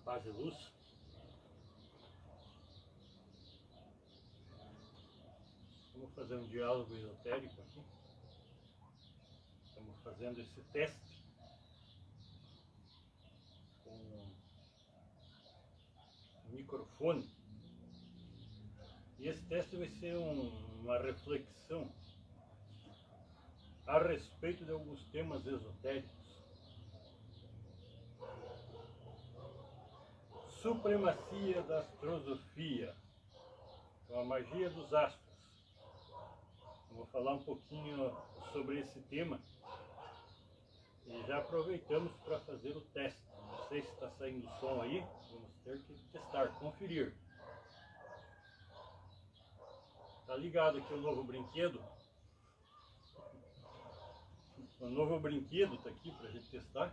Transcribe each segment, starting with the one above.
Paz e luz. Vamos fazer um diálogo esotérico aqui. Estamos fazendo esse teste com um microfone. E esse teste vai ser uma reflexão a respeito de alguns temas esotéricos. Supremacia da astrosofia, a magia dos astros. Eu vou falar um pouquinho sobre esse tema e já aproveitamos para fazer o teste. Não sei se está saindo som aí, vamos ter que testar, conferir. Tá ligado aqui o novo brinquedo? O novo brinquedo está aqui para a gente testar.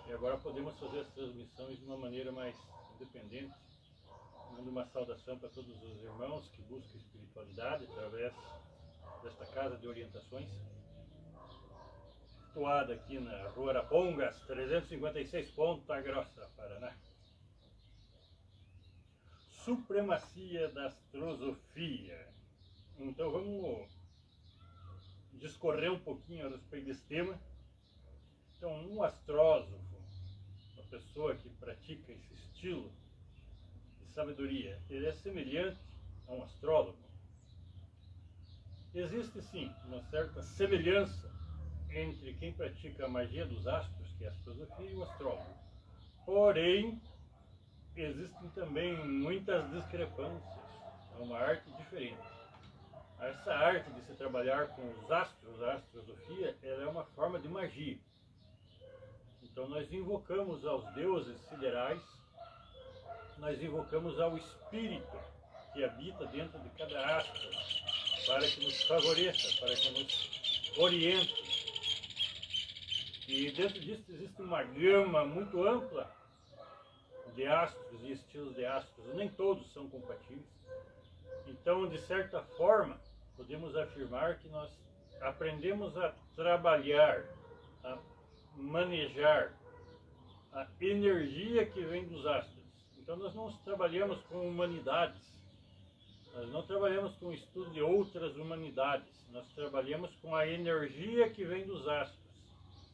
E agora podemos fazer as transmissões de uma maneira mais independente. Mando uma saudação para todos os irmãos que buscam espiritualidade através desta casa de orientações. Situada aqui na Rua Arapongas, 356, Ponta Grossa, Paraná. Supremacia da astrosofia. Então vamos discorrer um pouquinho a respeito desse tema. Então, um astrósofo, uma pessoa que pratica esse estilo de sabedoria, ele é semelhante a um astrólogo? Existe sim uma certa semelhança entre quem pratica a magia dos astros, que é a astrosofia, e o astrólogo. Porém, existem também muitas discrepâncias. É uma arte diferente. Essa arte de se trabalhar com os astros, a astrosofia, ela é uma forma de magia. Então nós invocamos aos deuses siderais, nós invocamos ao espírito que habita dentro de cada astro, para que nos favoreça, para que nos oriente. E dentro disso existe uma gama muito ampla de astros e estilos de astros, nem todos são compatíveis. Então, de certa forma, podemos afirmar que nós aprendemos a trabalhar, a manejar a energia que vem dos astros. Então nós não trabalhamos com humanidades, nós não trabalhamos com o estudo de outras humanidades, nós trabalhamos com a energia que vem dos astros,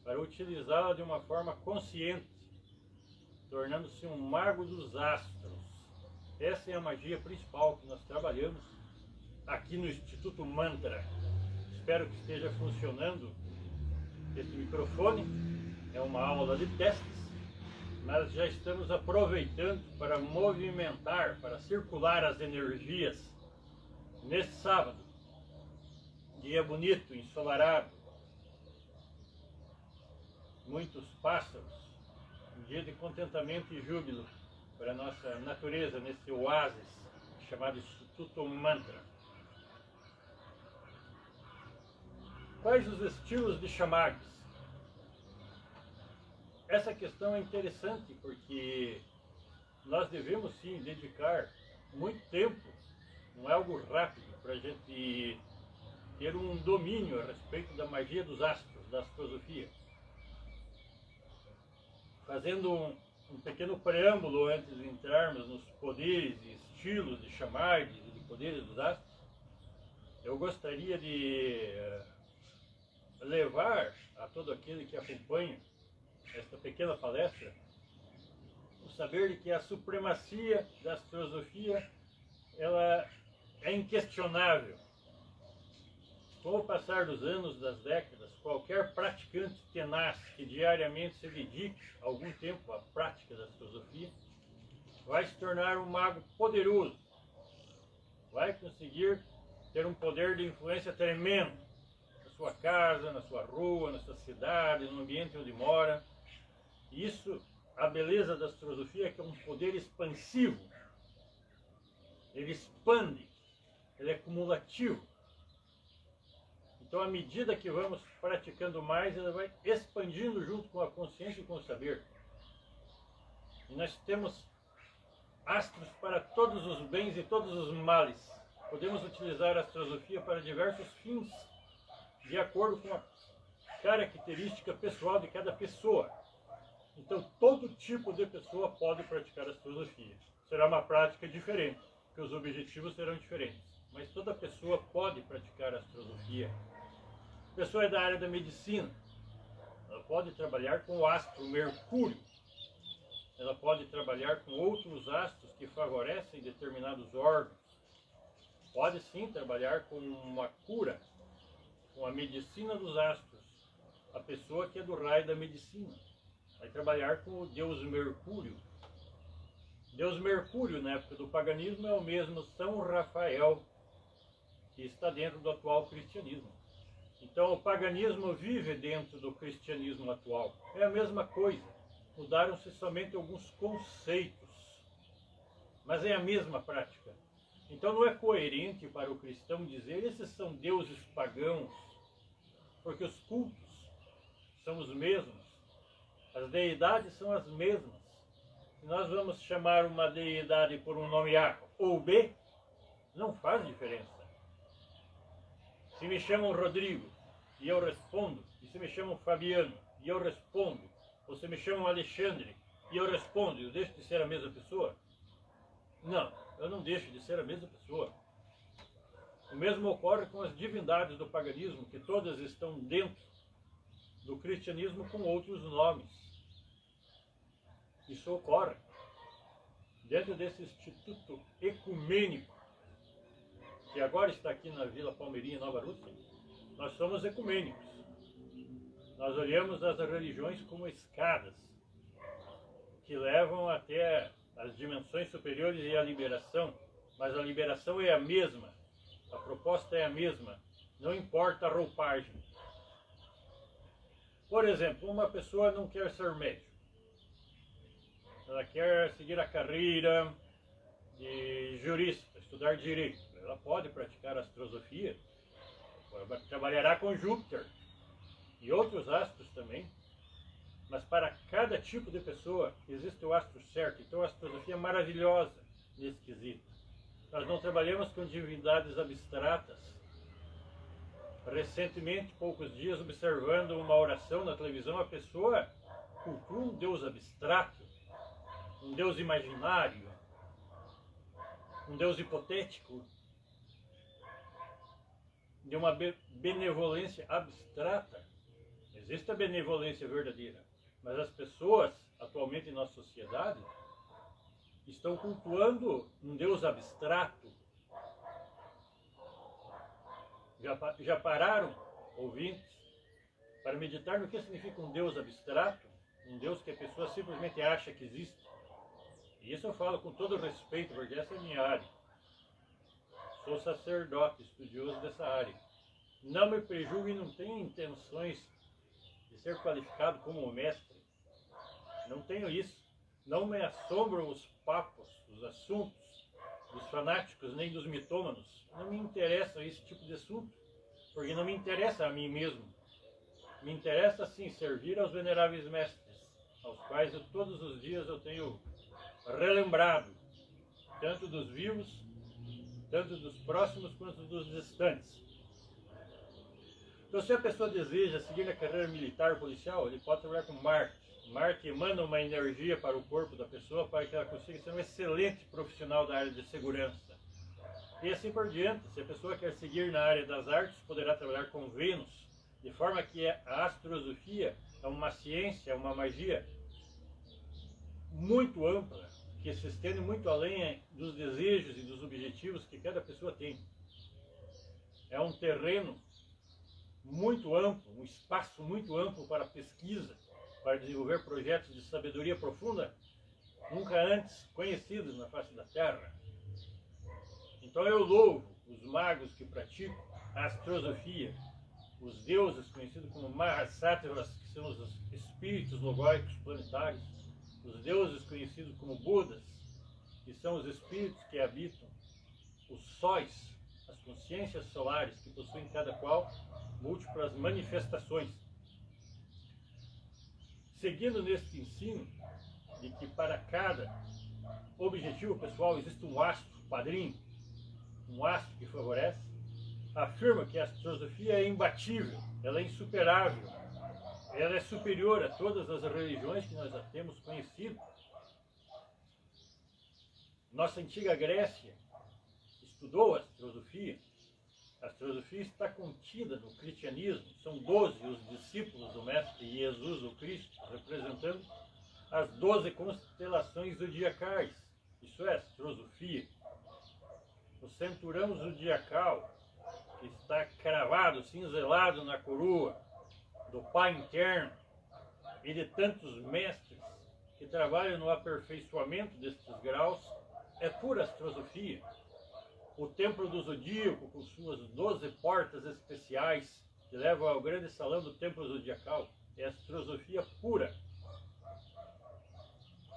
para utilizá-la de uma forma consciente, tornando-se um mago dos astros. Essa é a magia principal que nós trabalhamos aqui no Instituto Mantra. Espero que esteja funcionando esse microfone. É uma aula de testes, mas já estamos aproveitando para movimentar, para circular as energias neste sábado. Dia bonito, ensolarado, muitos pássaros, um dia de contentamento e júbilo para a nossa natureza nesse oásis chamado Instituto Mantra. Quais os estilos de chamados? Essa questão é interessante porque nós devemos sim dedicar muito tempo, não é algo rápido, para a gente ter um domínio a respeito da magia dos astros, da astrosofia. Fazendo um pequeno preâmbulo antes de entrarmos nos poderes e estilos de chamados e de poderes dos astros, eu gostaria de levar a todo aquele que acompanha esta pequena palestra o saber de que a supremacia da astrosofia ela é inquestionável. Com o passar dos anos, das décadas, qualquer praticante tenaz que diariamente se dedique algum tempo à prática da astrosofia vai se tornar um mago poderoso, vai conseguir ter um poder de influência tremendo na sua casa, na sua rua, na sua cidade, no ambiente onde mora. Isso, a beleza da astrosofia é que é um poder expansivo. Ele expande, ele é cumulativo. Então, à medida que vamos praticando mais, ela vai expandindo junto com a consciência e com o saber. E nós temos astros para todos os bens e todos os males. Podemos utilizar a astrosofia para diversos fins, de acordo com a característica pessoal de cada pessoa. Então todo tipo de pessoa pode praticar astrologia. Será uma prática diferente, porque os objetivos serão diferentes. Mas toda pessoa pode praticar astrologia. A pessoa é da área da medicina. Ela pode trabalhar com o astro Mercúrio. Ela pode trabalhar com outros astros que favorecem determinados órgãos. Pode sim trabalhar com uma cura, com a medicina dos astros. A pessoa que é do raio da medicina vai trabalhar com o deus Mercúrio. Deus Mercúrio, na época do paganismo, é o mesmo São Rafael, que está dentro do atual cristianismo. Então o paganismo vive dentro do cristianismo atual. É a mesma coisa. Mudaram-se somente alguns conceitos, mas é a mesma prática. Então não é coerente para o cristão dizer esses são deuses pagãos, porque os cultos são os mesmos, as deidades são as mesmas. Se nós vamos chamar uma deidade por um nome A ou B, não faz diferença. Se me chamam Rodrigo e eu respondo, e se me chamam Fabiano e eu respondo, ou se me chamam Alexandre e eu respondo, eu deixo de ser a mesma pessoa? Não, eu não deixo de ser a mesma pessoa. O mesmo ocorre com as divindades do paganismo, que todas estão dentro do cristianismo com outros nomes. Isso ocorre dentro desse Instituto Ecumênico, que agora está aqui na Vila Palmeirinha, Nova Rússia. Nós somos ecumênicos. Nós olhamos as religiões como escadas que levam até as dimensões superiores e a liberação, mas a liberação é a mesma, a proposta é a mesma, não importa a roupagem. Por exemplo, uma pessoa não quer ser médico, ela quer seguir a carreira de jurista, estudar direito. Ela pode praticar astrosofia, trabalhará com Júpiter e outros astros também, mas para cada tipo de pessoa existe o astro certo. Então a astrosofia é maravilhosa nesse quesito. Nós não trabalhamos com divindades abstratas. Recentemente, poucos dias, observando uma oração na televisão, a pessoa cultua um Deus abstrato, um Deus imaginário, um Deus hipotético, de uma benevolência abstrata. Existe a benevolência verdadeira, mas as pessoas, atualmente em nossa sociedade, estão cultuando um Deus abstrato. Já pararam, ouvintes, para meditar no que significa um Deus abstrato? Um Deus que a pessoa simplesmente acha que existe. E isso eu falo com todo respeito, porque essa é a minha área. Sou sacerdote, estudioso dessa área. Não me prejulgue e não tenho intenções de ser qualificado como mestre. Não tenho isso. Não me assombram os papos, os assuntos dos fanáticos, nem dos mitômanos. Não me interessa esse tipo de assunto, porque não me interessa a mim mesmo. Me interessa sim servir aos veneráveis mestres, aos quais todos os dias eu tenho relembrado, tanto dos vivos, tanto dos próximos quanto dos distantes. Então, se a pessoa deseja seguir na carreira militar policial, ele pode trabalhar com Marte. Marte emana uma energia para o corpo da pessoa para que ela consiga ser um excelente profissional da área de segurança. E assim por diante. Se a pessoa quer seguir na área das artes, poderá trabalhar com Vênus, de forma que a astrosofia é uma ciência, é uma magia muito ampla, que se estende muito além dos desejos e dos objetivos que cada pessoa tem. É um terreno muito amplo, um espaço muito amplo para pesquisa, para desenvolver projetos de sabedoria profunda, nunca antes conhecidos na face da Terra. Então eu louvo os magos que praticam a astrosofia, os deuses conhecidos como Mahasattvas, que são os espíritos logóicos planetários, os deuses conhecidos como Budas, que são os espíritos que habitam os sóis, as consciências solares, que possuem cada qual múltiplas manifestações. Seguindo nesse ensino de que para cada objetivo pessoal existe um astro padrinho, um astro que favorece, afirma que a astrosofia é imbatível, ela é insuperável, ela é superior a todas as religiões que nós já temos conhecido. Nossa antiga Grécia estudou a astrosofia. A astrosofia está contida no cristianismo. São 12 os discípulos do Mestre Jesus, o Cristo, representando as 12 constelações zodiacais. Isso é astrosofia. O centurão zodiacal, que está cravado, cinzelado na coroa do Pai interno, e de tantos mestres que trabalham no aperfeiçoamento destes graus, é pura astrosofia. O templo do zodíaco, com suas 12 portas especiais que levam ao grande salão do templo zodiacal, é astrosofia pura.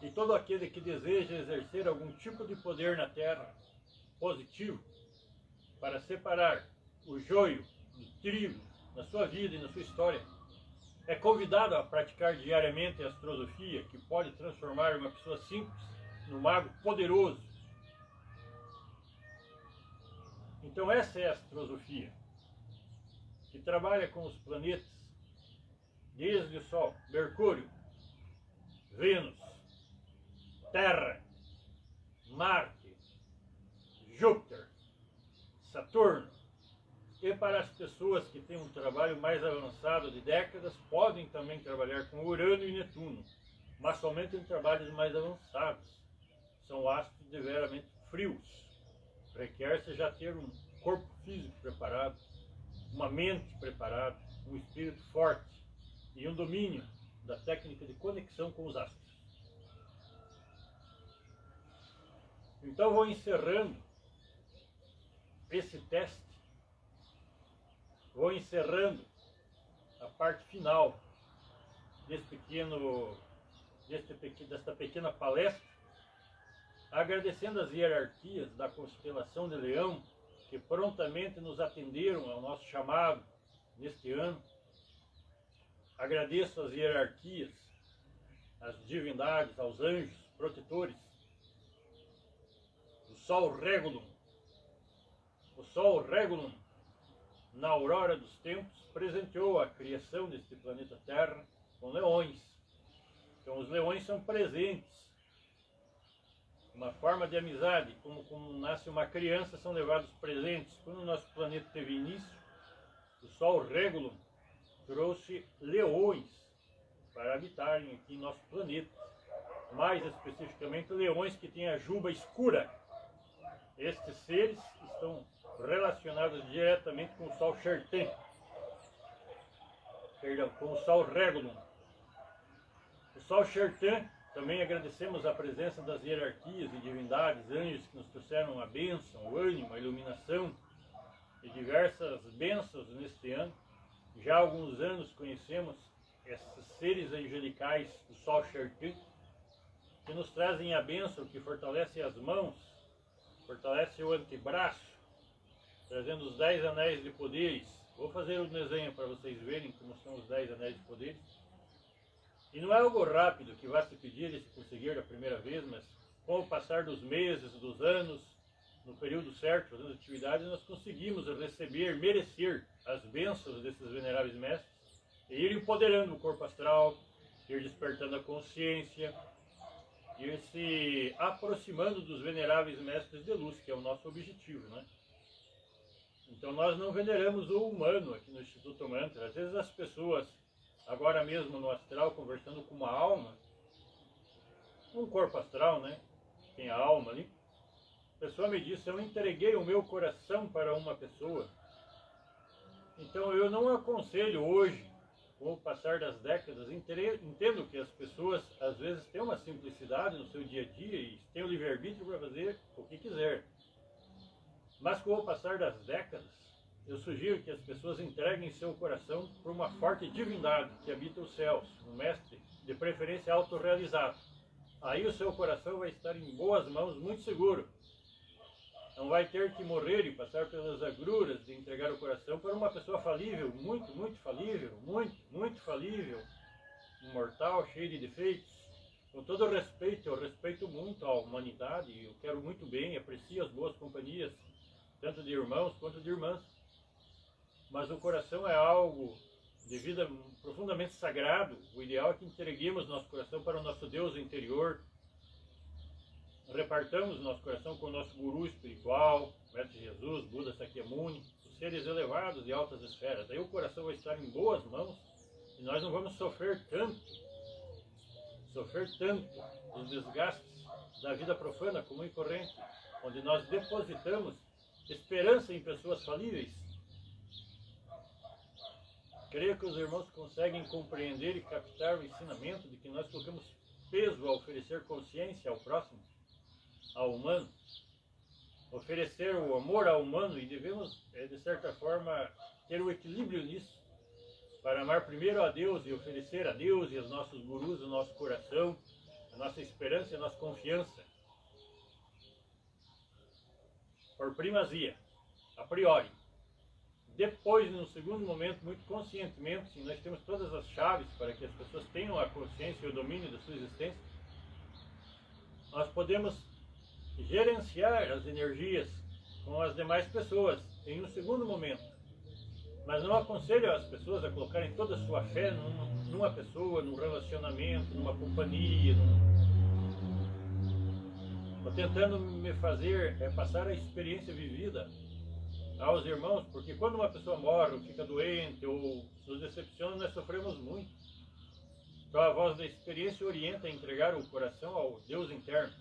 E todo aquele que deseja exercer algum tipo de poder na Terra, positivo, para separar o joio do trigo na sua vida e na sua história, é convidado a praticar diariamente a astrosofia, que pode transformar uma pessoa simples num mago poderoso. Então essa é a astrosofia, que trabalha com os planetas, desde o Sol, Mercúrio, Vênus, Terra, Marte, Júpiter, Saturno. E para as pessoas que têm um trabalho mais avançado de décadas, podem também trabalhar com Urano e Netuno, mas somente em trabalhos mais avançados. São astros deveramente frios. Requer-se já ter um corpo físico preparado, uma mente preparada, um espírito forte e um domínio da técnica de conexão com os astros. Então vou encerrando esse teste, vou encerrando a parte final desta pequena palestra, agradecendo as hierarquias da constelação de Leão, que prontamente nos atenderam ao nosso chamado neste ano. Agradeço as hierarquias, às divindades, aos anjos protetores, o Sol Regulum. O Sol Regulum, na aurora dos tempos, presenteou a criação deste planeta Terra com leões. Então os leões são presentes, uma forma de amizade, como nasce uma criança, são levados presentes. Quando o nosso planeta teve início, o Sol Regulum trouxe leões para habitarem aqui em nosso planeta. Mais especificamente, leões que têm a juba escura. Estes seres estão relacionados diretamente com o Sol Chertan, com o Sol Regulum. O Sol Chertan, também agradecemos a presença das hierarquias e divindades, anjos que nos trouxeram a bênção, o ânimo, a iluminação e diversas bênçãos neste ano. Já há alguns anos conhecemos esses seres angelicais do Sol Chertan, que nos trazem a bênção, que fortalece as mãos, fortalece o antebraço, trazendo os 10 anéis de poderes. Vou fazer um desenho para vocês verem como são os 10 anéis de poderes. E não é algo rápido que vai se pedir e se conseguir da primeira vez, mas com o passar dos meses, dos anos, no período certo, fazendo atividades, nós conseguimos receber, merecer as bênçãos desses veneráveis mestres e ir empoderando o corpo astral, ir despertando a consciência, ir se aproximando dos veneráveis mestres de luz, que é o nosso objetivo, né? Então nós não veneramos o humano aqui no Instituto Mantra. Às vezes as pessoas, agora mesmo no astral, conversando com uma alma, um corpo astral, né? Tem a alma ali. A pessoa me disse: eu entreguei o meu coração para uma pessoa. Então eu não aconselho hoje, com o passar das décadas, entendo que as pessoas às vezes têm uma simplicidade no seu dia a dia e têm o livre-arbítrio para fazer o que quiser. Mas com o passar das décadas, eu sugiro que as pessoas entreguem seu coração para uma forte divindade que habita os céus, um mestre, de preferência autorrealizado. Aí o seu coração vai estar em boas mãos, muito seguro. Não vai ter que morrer e passar pelas agruras de entregar o coração para uma pessoa falível, muito falível, muito falível, um mortal cheio de defeitos. Com todo o respeito, eu respeito muito a humanidade, eu quero muito bem, aprecio as boas companhias, tanto de irmãos quanto de irmãs. Mas o coração é algo de vida profundamente sagrado, o ideal é que entreguemos nosso coração para o nosso Deus interior, repartamos nosso coração com o nosso guru espiritual, Mestre Jesus, Buda Sakyamuni, os seres elevados de altas esferas. Daí o coração vai estar em boas mãos e nós não vamos sofrer tanto os desgastes da vida profana, comum e corrente, onde nós depositamos esperança em pessoas falíveis. Creio que os irmãos conseguem compreender e captar o ensinamento de que nós colocamos peso a oferecer consciência ao próximo, ao humano, oferecer o amor ao humano, e devemos, de certa forma, ter o equilíbrio nisso, para amar primeiro a Deus e oferecer a Deus e aos nossos gurus o nosso coração, a nossa esperança e a nossa confiança. Por primazia, a priori. Depois, num segundo momento, muito conscientemente, nós temos todas as chaves para que as pessoas tenham a consciência e o domínio da sua existência, nós podemos gerenciar as energias com as demais pessoas em um segundo momento. Mas não aconselho as pessoas a colocarem toda a sua fé numa pessoa, num relacionamento, numa companhia. Estou tentando me fazer passar a experiência vivida aos irmãos, porque quando uma pessoa morre, ou fica doente, ou nos decepciona, nós sofremos muito. Então a voz da experiência orienta a entregar o coração ao Deus interno.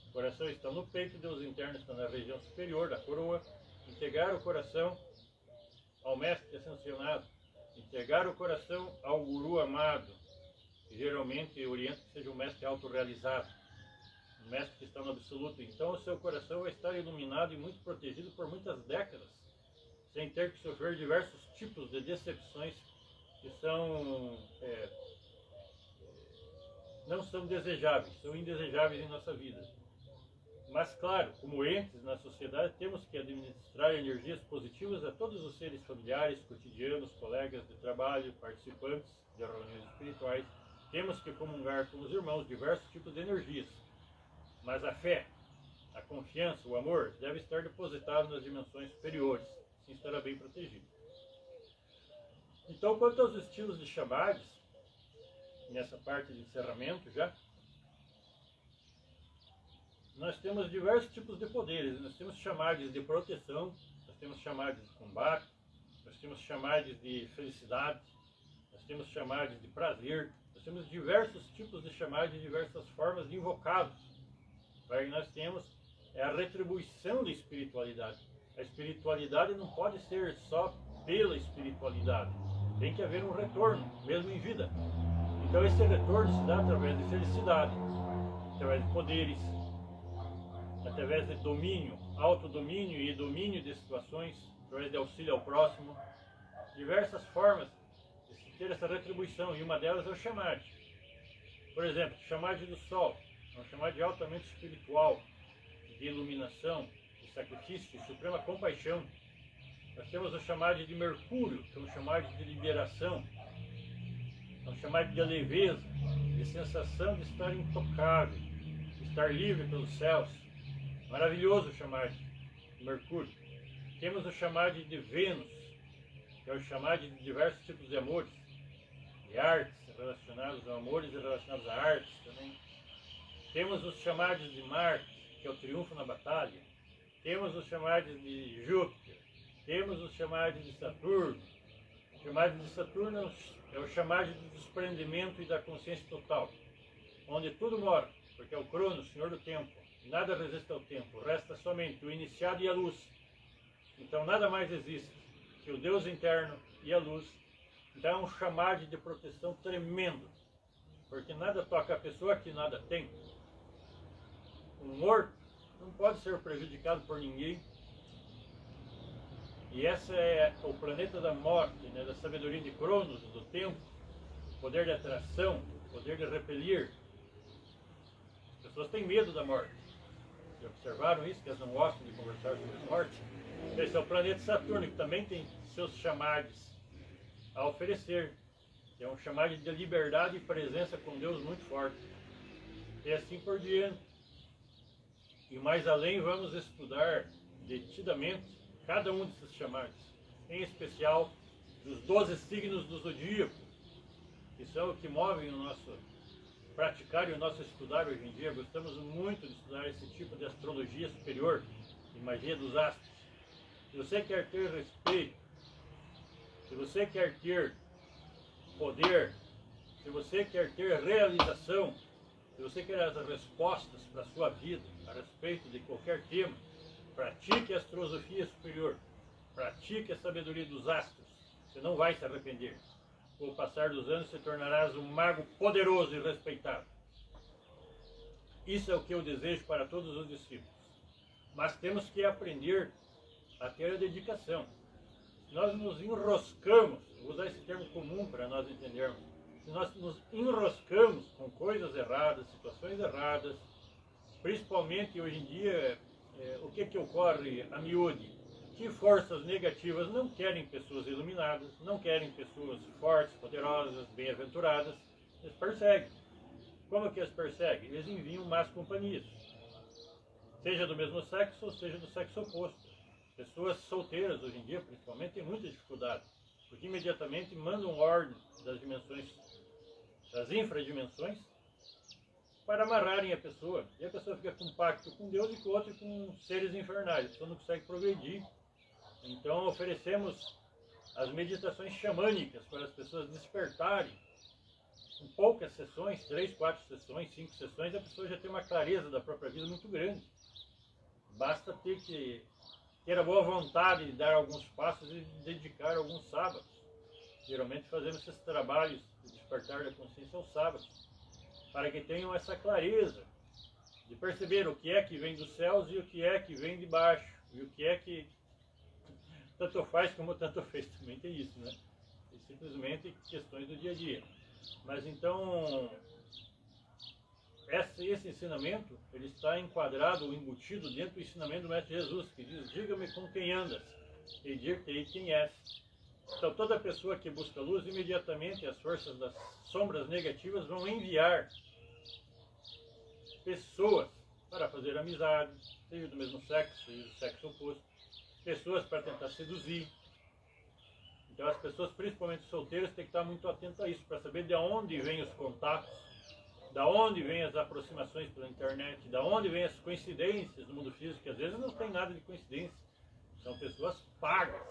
O coração está no peito, Deus interno está na região superior da coroa. Entregar o coração ao mestre ascensionado, entregar o coração ao guru amado, que geralmente orienta que seja um mestre autorrealizado, um mestre que está no absoluto. Então o seu coração vai estar iluminado e muito protegido por muitas décadas, sem ter que sofrer diversos tipos de decepções que não são desejáveis, são indesejáveis em nossa vida. Mas claro, como entes na sociedade, temos que administrar energias positivas a todos os seres familiares, cotidianos, colegas de trabalho, participantes de reuniões espirituais. Temos que comungar com os irmãos diversos tipos de energias. Mas a fé, a confiança, o amor deve estar depositado nas dimensões superiores, assim estará bem protegido. Então, quanto aos estilos de chamados, nessa parte de encerramento já, nós temos diversos tipos de poderes. Nós temos chamados de proteção, nós temos chamados de combate, nós temos chamados de felicidade, nós temos chamados de prazer, nós temos diversos tipos de chamados e diversas formas de invocados. Aí nós temos a retribuição da espiritualidade. A espiritualidade não pode ser só pela espiritualidade, tem que haver um retorno, mesmo em vida. Então esse retorno se dá através de felicidade, através de poderes, através de domínio, autodomínio e domínio de situações, através de auxílio ao próximo, diversas formas de ter essa retribuição, e uma delas é o chamado. Por exemplo, o chamado do sol, é um chamado altamente espiritual, de iluminação, de sacrifício, de suprema compaixão. Nós temos o chamado de Mercúrio, que é um chamado de liberação, é um chamado de leveza, de sensação de estar intocável, de estar livre pelos céus. Maravilhoso o chamado de Mercúrio. Temos o chamado de Vênus, que é o chamado de diversos tipos de amores, de artes relacionados a amores e relacionados a artes também. Temos os chamados de Marte, que é o triunfo na batalha. Temos os chamados de Júpiter. Temos os chamados de Saturno. O chamado de Saturno é o chamado de desprendimento e da consciência total, onde tudo mora, porque é o Cronos, Senhor do Tempo. Nada resiste ao tempo, resta somente o iniciado e a luz. Então nada mais existe que o Deus interno e a luz. Então é um chamado de proteção tremendo, porque nada toca a pessoa que nada tem. Um morto não pode ser prejudicado por ninguém. E esse é o planeta da morte, né, da sabedoria de Cronos, do tempo, poder de atração, poder de repelir. As pessoas têm medo da morte. Já observaram isso, que elas não gostam de conversar sobre a morte? Esse é o planeta Saturno, que também tem seus chamados a oferecer. É um chamado de liberdade e presença com Deus muito forte. E assim por diante. E mais além, vamos estudar detidamente cada um desses chamados. Em especial, dos 12 signos do zodíaco, que são o que movem o nosso praticar e o nosso estudar hoje em dia. Gostamos muito de estudar esse tipo de astrologia superior e magia dos astros. Se você quer ter respeito, se você quer ter poder, se você quer ter realização, se você quer as respostas para a sua vida a respeito de qualquer tema, pratique a astrosofia superior, pratique a sabedoria dos astros. Você não vai se arrepender. Com o passar dos anos, se tornarás um mago poderoso e respeitado. Isso é o que eu desejo para todos os discípulos. Mas temos que aprender a ter a dedicação. Se nós nos enroscamos, vou usar esse termo comum para nós entendermos, se nós nos enroscamos com coisas erradas, situações erradas, principalmente hoje em dia, o que ocorre a miúde? Que forças negativas não querem pessoas iluminadas, não querem pessoas fortes, poderosas, bem-aventuradas, eles perseguem. Como que eles perseguem? Eles enviam más companhias, seja do mesmo sexo ou seja do sexo oposto. Pessoas solteiras hoje em dia, principalmente, têm muita dificuldade, porque imediatamente mandam ordem das dimensões, das infradimensões, para amarrarem a pessoa. E a pessoa fica com um pacto com Deus e com outro e com seres infernais. A pessoa não consegue progredir. Então oferecemos as meditações xamânicas para as pessoas despertarem. Com poucas sessões, 3, 4 sessões, 5 sessões, a pessoa já tem uma clareza da própria vida muito grande. Basta ter a boa vontade de dar alguns passos e dedicar alguns sábados. Geralmente fazemos esses trabalhos de despertar da consciência aos sábados, para que tenham essa clareza de perceber o que é que vem dos céus e o que é que vem de baixo, e o que é que tanto faz como tanto fez. Também tem isso, né? É simplesmente questões do dia a dia. Mas então, esse ensinamento, ele está enquadrado ou embutido dentro do ensinamento do Mestre Jesus, que diz: diga-me com quem andas, e dir-te-ei quem és. Então toda pessoa que busca luz, imediatamente as forças das sombras negativas vão enviar pessoas para fazer amizade, seja do mesmo sexo, seja do sexo oposto, pessoas para tentar seduzir. Então as pessoas, principalmente solteiras, têm que estar muito atentas a isso, para saber de onde vêm os contatos, da onde vêm as aproximações pela internet, da onde vêm as coincidências no mundo físico, que às vezes não tem nada de coincidência, são pessoas pagas.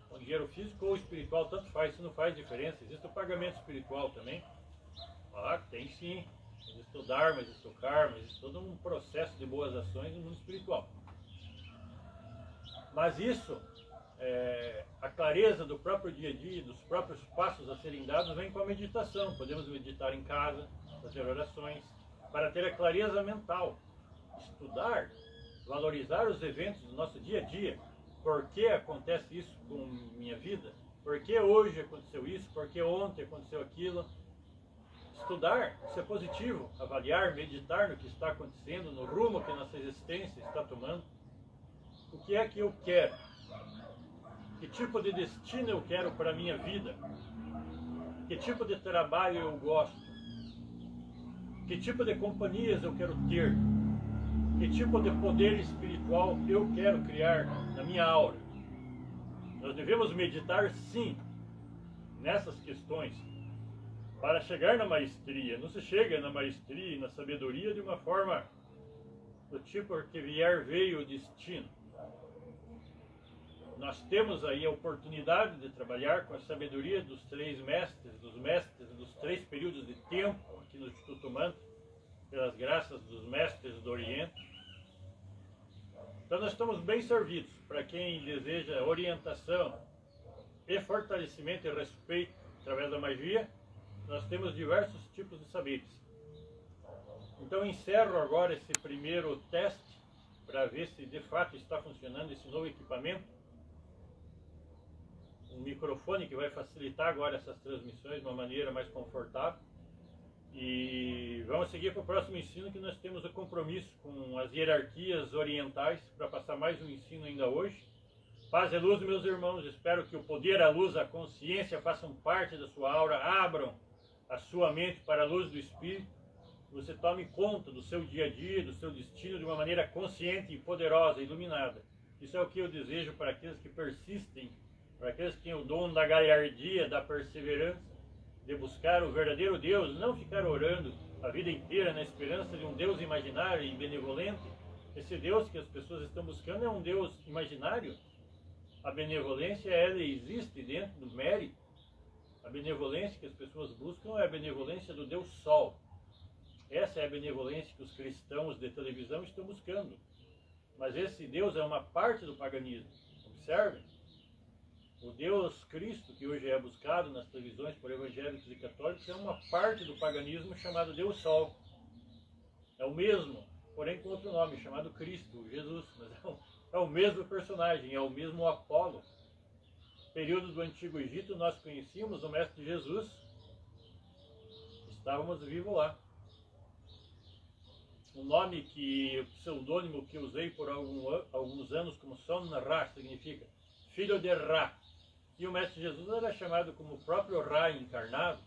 Com dinheiro físico ou espiritual, tanto faz, isso não faz diferença. Existe o pagamento espiritual também. Ah, tem sim. Existe o Dharma, existe o Karma, existe todo um processo de boas ações no mundo espiritual. Mas isso, a clareza do próprio dia a dia, dos próprios passos a serem dados, vem com a meditação. Podemos meditar em casa, fazer orações, para ter a clareza mental. Estudar, valorizar os eventos do nosso dia a dia. Por que acontece isso com minha vida? Por que hoje aconteceu isso? Por que ontem aconteceu aquilo? Estudar, isso é positivo. Avaliar, meditar no que está acontecendo, no rumo que nossa existência está tomando. O que é que eu quero? Que tipo de destino eu quero para a minha vida? Que tipo de trabalho eu gosto? Que tipo de companhias eu quero ter? Que tipo de poder espiritual eu quero criar na minha aura? Nós devemos meditar, sim, nessas questões, para chegar na maestria. Não se chega na maestria e na sabedoria de uma forma do tipo que vier veio o destino. Nós temos aí a oportunidade de trabalhar com a sabedoria dos 3 mestres, dos 3 períodos de tempo aqui no Instituto Mantra, pelas graças dos mestres do Oriente. Então nós estamos bem servidos para quem deseja orientação e fortalecimento e respeito através da magia. Nós temos diversos tipos de saberes. Então encerro agora esse primeiro teste para ver se de fato está funcionando esse novo equipamento. Um microfone que vai facilitar agora essas transmissões de uma maneira mais confortável. E vamos seguir para o próximo ensino, que nós temos o compromisso com as hierarquias orientais para passar mais um ensino ainda hoje. Paz e luz, meus irmãos. Espero que o poder, a luz, a consciência façam parte da sua aura, abram a sua mente para a luz do Espírito. Você tome conta do seu dia a dia, do seu destino de uma maneira consciente, poderosa, iluminada. Isso é o que eu desejo para aqueles que persistem para aqueles que têm o dom da galhardia, da perseverança, de buscar o verdadeiro Deus, não ficar orando a vida inteira na esperança de um Deus imaginário e benevolente. Esse Deus que as pessoas estão buscando é um Deus imaginário. A benevolência, ela existe dentro do mérito. A benevolência que as pessoas buscam é a benevolência do Deus Sol. Essa é a benevolência que os cristãos de televisão estão buscando. Mas esse Deus é uma parte do paganismo. Observem. O Deus Cristo, que hoje é buscado nas televisões por evangélicos e católicos, é uma parte do paganismo chamado Deus Sol. É o mesmo, porém com outro nome, chamado Cristo, Jesus. Mas é o mesmo personagem, é o mesmo Apolo. No período do Antigo Egito, nós conhecíamos o Mestre Jesus. Estávamos vivos lá. O nome o pseudônimo que usei por alguns anos como Son Ra, significa filho de Ra. E o Mestre Jesus era chamado como o próprio Ra encarnado.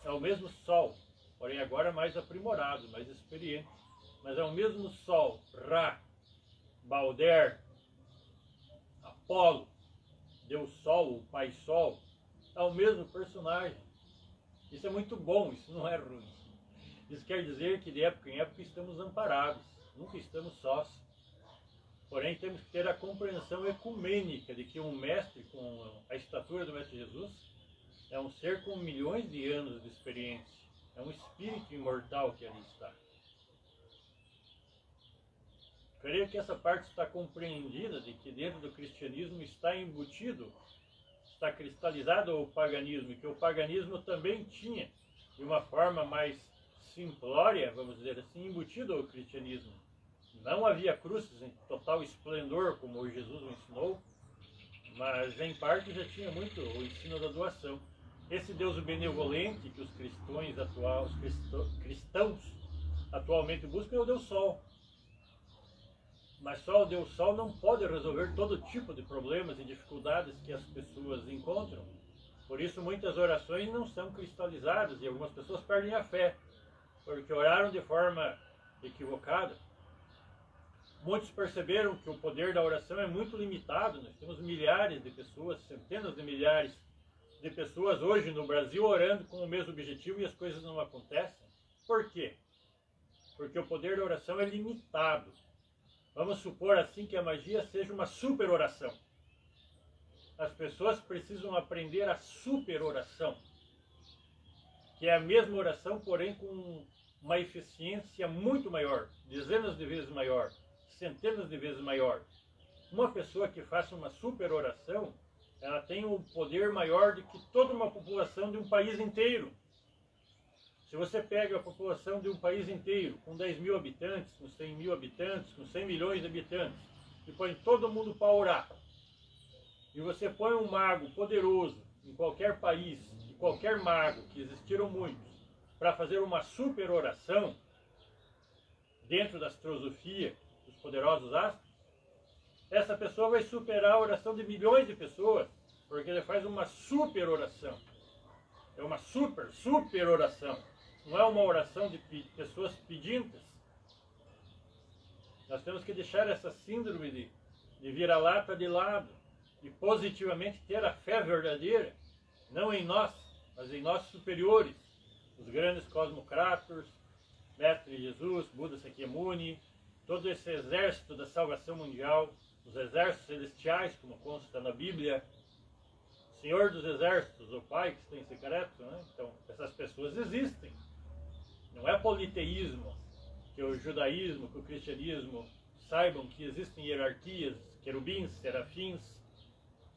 É o mesmo Sol, porém agora mais aprimorado, mais experiente. Mas é o mesmo Sol, Ra, Balder, Apolo, Deus Sol, o Pai Sol. É o mesmo personagem. Isso é muito bom, isso não é ruim. Isso quer dizer que de época em época estamos amparados, nunca estamos sós. Porém, temos que ter a compreensão ecumênica de que um mestre com a estatura do Mestre Jesus é um ser com milhões de anos de experiência. É um espírito imortal que ali está. Creio que essa parte está compreendida de que dentro do cristianismo está embutido, está cristalizado o paganismo, e que o paganismo também tinha, de uma forma mais simplória, vamos dizer assim, embutido ao cristianismo. Não havia cruzes em total esplendor, como Jesus o ensinou, mas em parte já tinha muito o ensino da doação. Esse Deus benevolente que os cristãos atualmente buscam é o Deus Sol. Mas só o Deus Sol não pode resolver todo tipo de problemas e dificuldades que as pessoas encontram. Por isso muitas orações não são cristalizadas e algumas pessoas perdem a fé, porque oraram de forma equivocada. Muitos perceberam que o poder da oração é muito limitado. Nós temos milhares de pessoas, centenas de milhares de pessoas hoje no Brasil orando com o mesmo objetivo e as coisas não acontecem. Por quê? Porque o poder da oração é limitado. Vamos supor assim que a magia seja uma super oração. As pessoas precisam aprender a super oração, que é a mesma oração, porém com uma eficiência muito maior, dezenas de vezes maior, centenas de vezes maior. Uma pessoa que faça uma super oração, ela tem um poder maior do que toda uma população de um país inteiro. Se você pega a população de um país inteiro, com 10 mil habitantes, com 100 mil habitantes, com 100 milhões de habitantes, e põe todo mundo para orar, e você põe um mago poderoso em qualquer país, e qualquer mago, que existiram muitos, para fazer uma super oração, dentro da astrosofia, dos poderosos astros, essa pessoa vai superar a oração de milhões de pessoas, porque ele faz uma super oração. É uma super oração. Não é uma oração de pessoas pedintas. Nós temos que deixar essa síndrome de vira-lata de lado e positivamente ter a fé verdadeira, não em nós, mas em nossos superiores, os grandes cosmocrators, Mestre Jesus, Buda Sakyamuni, todo esse exército da salvação mundial, os exércitos celestiais, como consta na Bíblia, Senhor dos Exércitos, o Pai que está em secreto, né? Então, essas pessoas existem. Não é politeísmo, que o judaísmo, que o cristianismo saibam que existem hierarquias, querubins, serafins,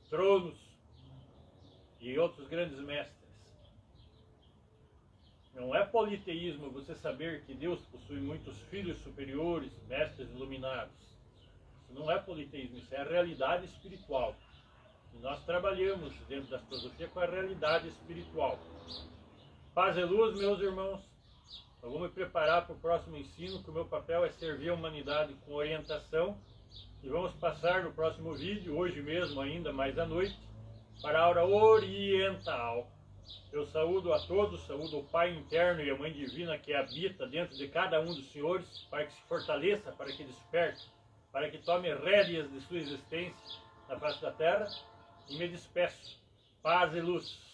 tronos e outros grandes mestres. Não é politeísmo você saber que Deus possui muitos filhos superiores, mestres iluminados. Isso não é politeísmo, isso é a realidade espiritual. E nós trabalhamos dentro da filosofia com a realidade espiritual. Paz e luz, meus irmãos. Eu vou me preparar para o próximo ensino, que o meu papel é servir a humanidade com orientação. E vamos passar no próximo vídeo, hoje mesmo ainda, mais à noite, para a aura oriental. Eu saúdo a todos, saúdo o Pai interno e a Mãe Divina que habita dentro de cada um dos senhores, para que se fortaleça, para que desperte, para que tome rédeas de sua existência na face da terra e me despeço. Paz e luz.